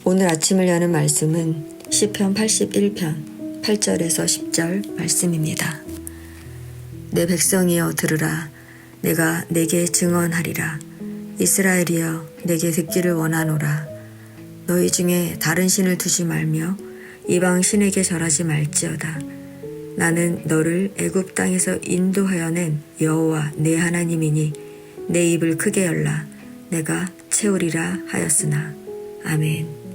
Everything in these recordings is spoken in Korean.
오늘 아침을 여는 말씀은 시편 81편 8절에서 10절 말씀입니다. 내 백성이여 들으라. 내가 내게 증언하리라. 이스라엘이여 내게 듣기를 원하노라. 너희 중에 다른 신을 두지 말며 이방 신에게 절하지 말지어다. 나는 너를 애굽 땅에서 인도하여 낸 여호와 내 하나님이니 내 입을 크게 열라. 내가 채우리라 하였으나. 아멘.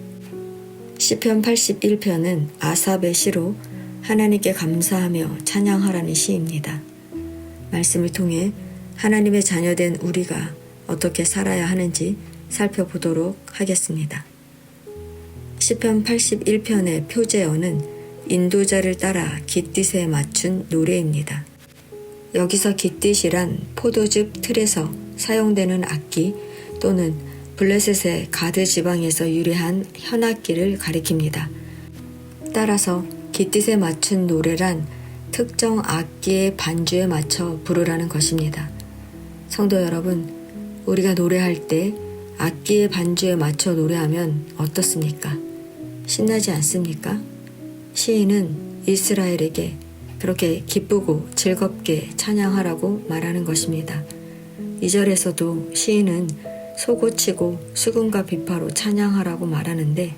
시편 81편은 아삽의 시로 하나님께 감사하며 찬양하라는 시입니다. 말씀을 통해 하나님의 자녀된 우리가 어떻게 살아야 하는지 살펴보도록 하겠습니다. 시편 81편의 표제어는 인도자를 따라 깃딧에 맞춘 노래입니다. 여기서 깃딧이란 포도즙 틀에서 사용되는 악기 또는 블레셋의 가드 지방에서 유래한 현악기를 가리킵니다. 따라서 깃딧에 맞춘 노래란 특정 악기의 반주에 맞춰 부르라는 것입니다. 성도 여러분, 우리가 노래할 때 악기의 반주에 맞춰 노래하면 어떻습니까? 신나지 않습니까? 시인은 이스라엘에게 그렇게 기쁘고 즐겁게 찬양하라고 말하는 것입니다. 2절에서도 시인은 소고치고 수금과 비파로 찬양하라고 말하는데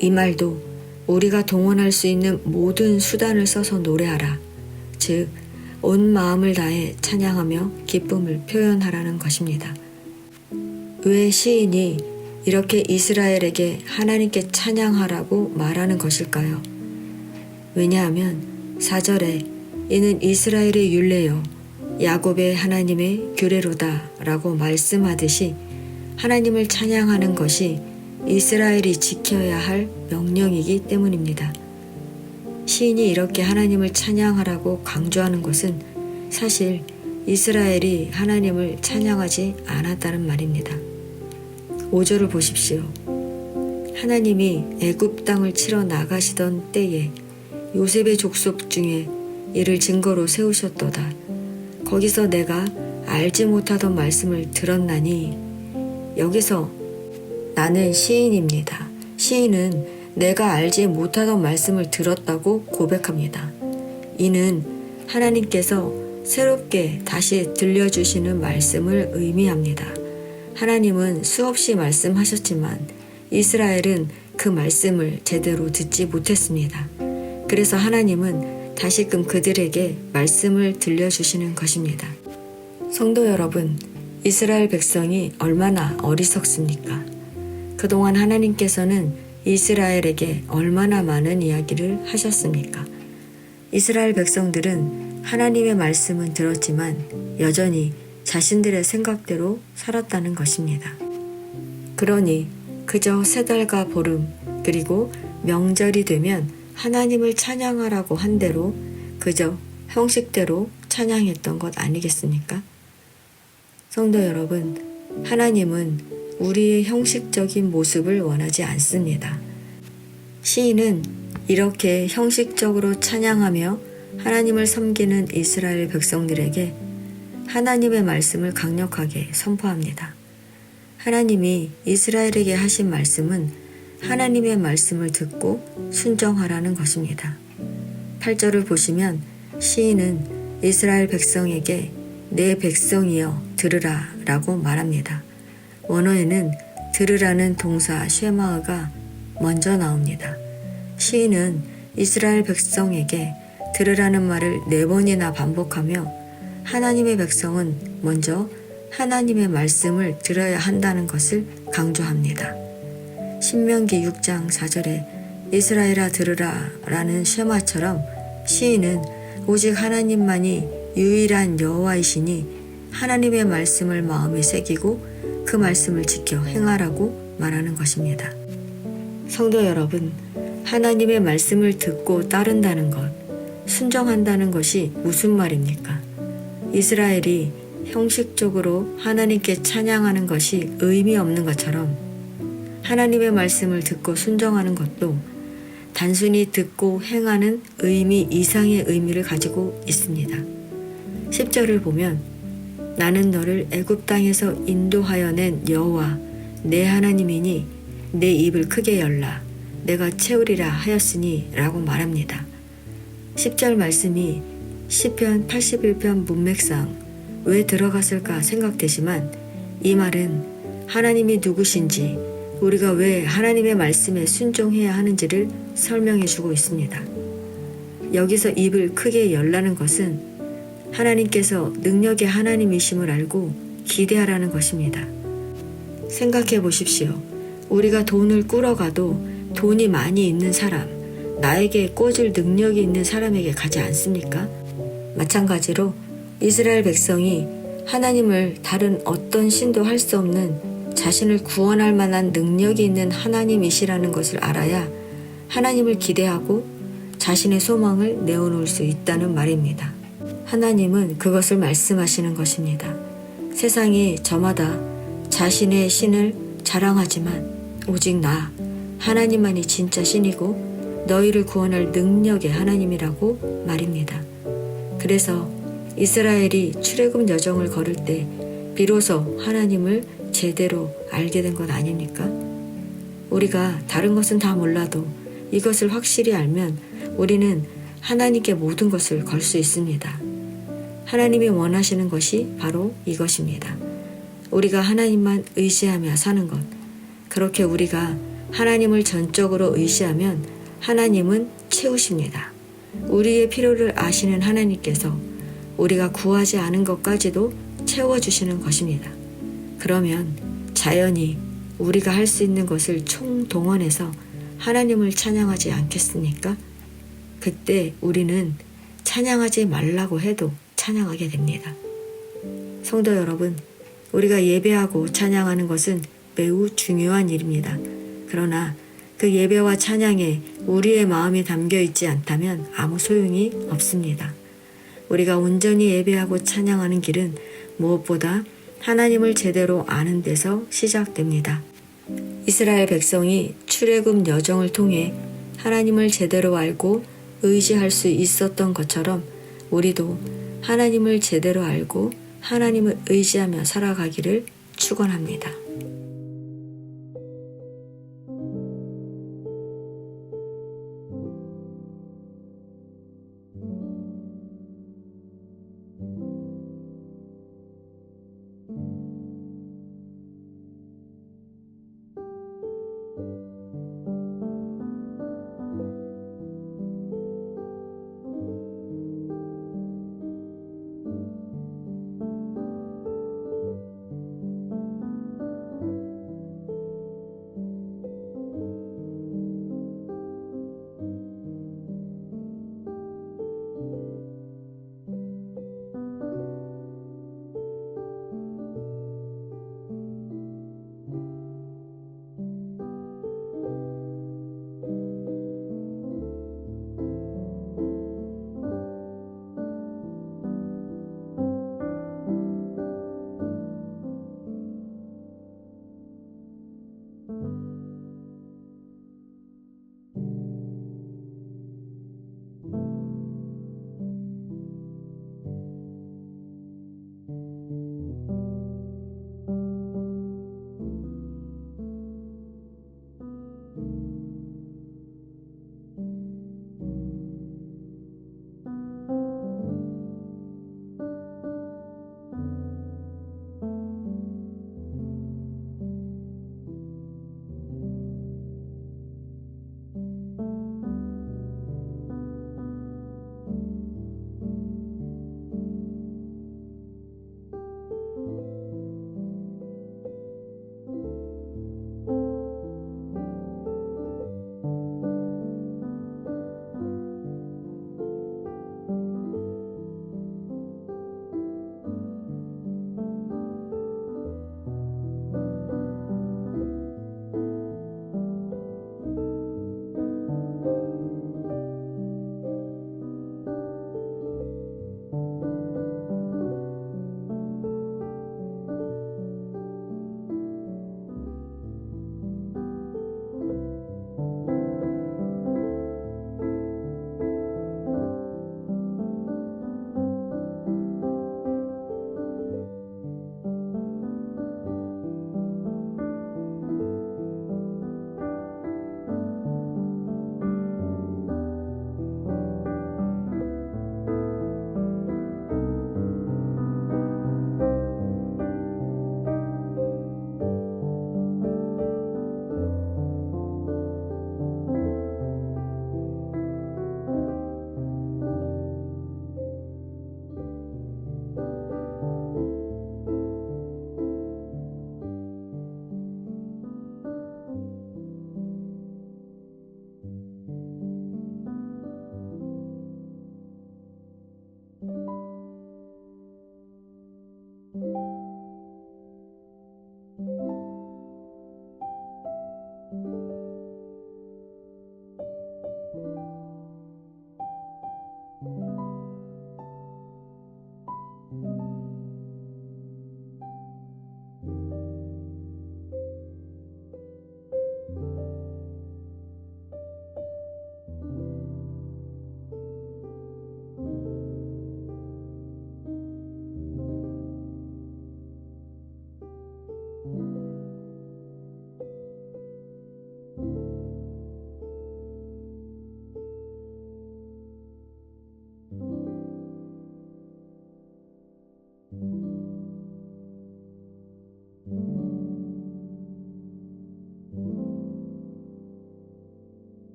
이 말도 우리가 동원할 수 있는 모든 수단을 써서 노래하라. 즉, 온 마음을 다해 찬양하며 기쁨을 표현하라는 것입니다. 왜 시인이 이렇게 이스라엘에게 하나님께 찬양하라고 말하는 것일까요? 왜냐하면 4절에 이는 이스라엘의 율례요 야곱의 하나님의 규례로다 라고 말씀하듯이 하나님을 찬양하는 것이 이스라엘이 지켜야 할 명령이기 때문입니다. 시인이 이렇게 하나님을 찬양하라고 강조하는 것은 사실 이스라엘이 하나님을 찬양하지 않았다는 말입니다. 5절을 보십시오. 하나님이 애굽 땅을 치러 나가시던 때에 요셉의 족속 중에 이를 증거로 세우셨도다. 거기서 내가 알지 못하던 말씀을 들었나니. 여기서 나는 시인입니다. 시인은 내가 알지 못하던 말씀을 들었다고 고백합니다. 이는 하나님께서 새롭게 다시 들려주시는 말씀을 의미합니다. 하나님은 수없이 말씀하셨지만 이스라엘은 그 말씀을 제대로 듣지 못했습니다. 그래서 하나님은 다시금 그들에게 말씀을 들려주시는 것입니다. 성도 여러분, 이스라엘 백성이 얼마나 어리석습니까? 그동안 하나님께서는 이스라엘에게 얼마나 많은 이야기를 하셨습니까? 이스라엘 백성들은 하나님의 말씀은 들었지만 여전히 자신들의 생각대로 살았다는 것입니다. 그러니 그저 3달과 보름 그리고 명절이 되면 하나님을 찬양하라고 한 대로 그저 형식대로 찬양했던 것 아니겠습니까? 성도 여러분, 하나님은 우리의 형식적인 모습을 원하지 않습니다. 시인은 이렇게 형식적으로 찬양하며 하나님을 섬기는 이스라엘 백성들에게 하나님의 말씀을 강력하게 선포합니다. 하나님이 이스라엘에게 하신 말씀은 하나님의 말씀을 듣고 순종하라는 것입니다. 8절을 보시면 시인은 이스라엘 백성에게 내 백성이여 들으라 라고 말합니다. 원어에는 들으라는 동사 쉐마가 먼저 나옵니다. 시인은 이스라엘 백성에게 들으라는 말을 4번이나 반복하며 하나님의 백성은 먼저 하나님의 말씀을 들어야 한다는 것을 강조합니다. 신명기 6장 4절에 이스라엘아 들으라 라는 쉐마처럼 시인은 오직 하나님만이 유일한 여호와이시니 하나님의 말씀을 마음에 새기고 그 말씀을 지켜 행하라고 말하는 것입니다. 성도 여러분, 하나님의 말씀을 듣고 따른다는 것, 순종한다는 것이 무슨 말입니까? 이스라엘이 형식적으로 하나님께 찬양하는 것이 의미 없는 것처럼 하나님의 말씀을 듣고 순종하는 것도 단순히 듣고 행하는 의미 이상의 의미를 가지고 있습니다. 10절을 보면 나는 너를 애굽 땅에서 인도하여 낸 여호와 내 하나님이니 내 입을 크게 열라 내가 채우리라 하였으니 라고 말합니다. 10절 말씀이 시편 81편 문맥상 왜 들어갔을까 생각되지만 이 말은 하나님이 누구신지 우리가 왜 하나님의 말씀에 순종해야 하는지를 설명해 주고 있습니다. 여기서 입을 크게 열라는 것은 하나님께서 능력의 하나님이심을 알고 기대하라는 것입니다. 생각해 보십시오. 우리가 돈을 꾸러가도 돈이 많이 있는 사람, 나에게 꽂을 능력이 있는 사람에게 가지 않습니까? 마찬가지로 이스라엘 백성이 하나님을 다른 어떤 신도 할 수 없는 자신을 구원할 만한 능력이 있는 하나님이시라는 것을 알아야 하나님을 기대하고 자신의 소망을 내어놓을 수 있다는 말입니다. 하나님은 그것을 말씀하시는 것입니다. 세상이 저마다 자신의 신을 자랑하지만 오직 나 하나님만이 진짜 신이고 너희를 구원할 능력의 하나님이라고 말입니다. 그래서 이스라엘이 출애굽 여정을 걸을 때 비로소 하나님을 제대로 알게 된 것 아닙니까? 우리가 다른 것은 다 몰라도 이것을 확실히 알면 우리는 하나님께 모든 것을 걸 수 있습니다. 하나님이 원하시는 것이 바로 이것입니다. 우리가 하나님만 의지하며 사는 것. 그렇게 우리가 하나님을 전적으로 의지하면 하나님은 채우십니다. 우리의 필요를 아시는 하나님께서 우리가 구하지 않은 것까지도 채워주시는 것입니다. 그러면 자연히 우리가 할 수 있는 것을 총동원해서 하나님을 찬양하지 않겠습니까? 그때 우리는 찬양하지 말라고 해도 찬양하게 됩니다. 성도 여러분, 우리가 예배하고 찬양하는 것은 매우 중요한 일입니다. 그러나 그 예배와 찬양에 우리의 마음이 담겨 있지 않다면 아무 소용이 없습니다. 우리가 온전히 예배하고 찬양하는 길은 무엇보다 하나님을 제대로 아는 데서 시작됩니다. 이스라엘 백성이 출애굽 여정을 통해 하나님을 제대로 알고 의지할 수 있었던 것처럼 우리도 하나님을 제대로 알고 하나님을 의지하며 살아가기를 축원합니다.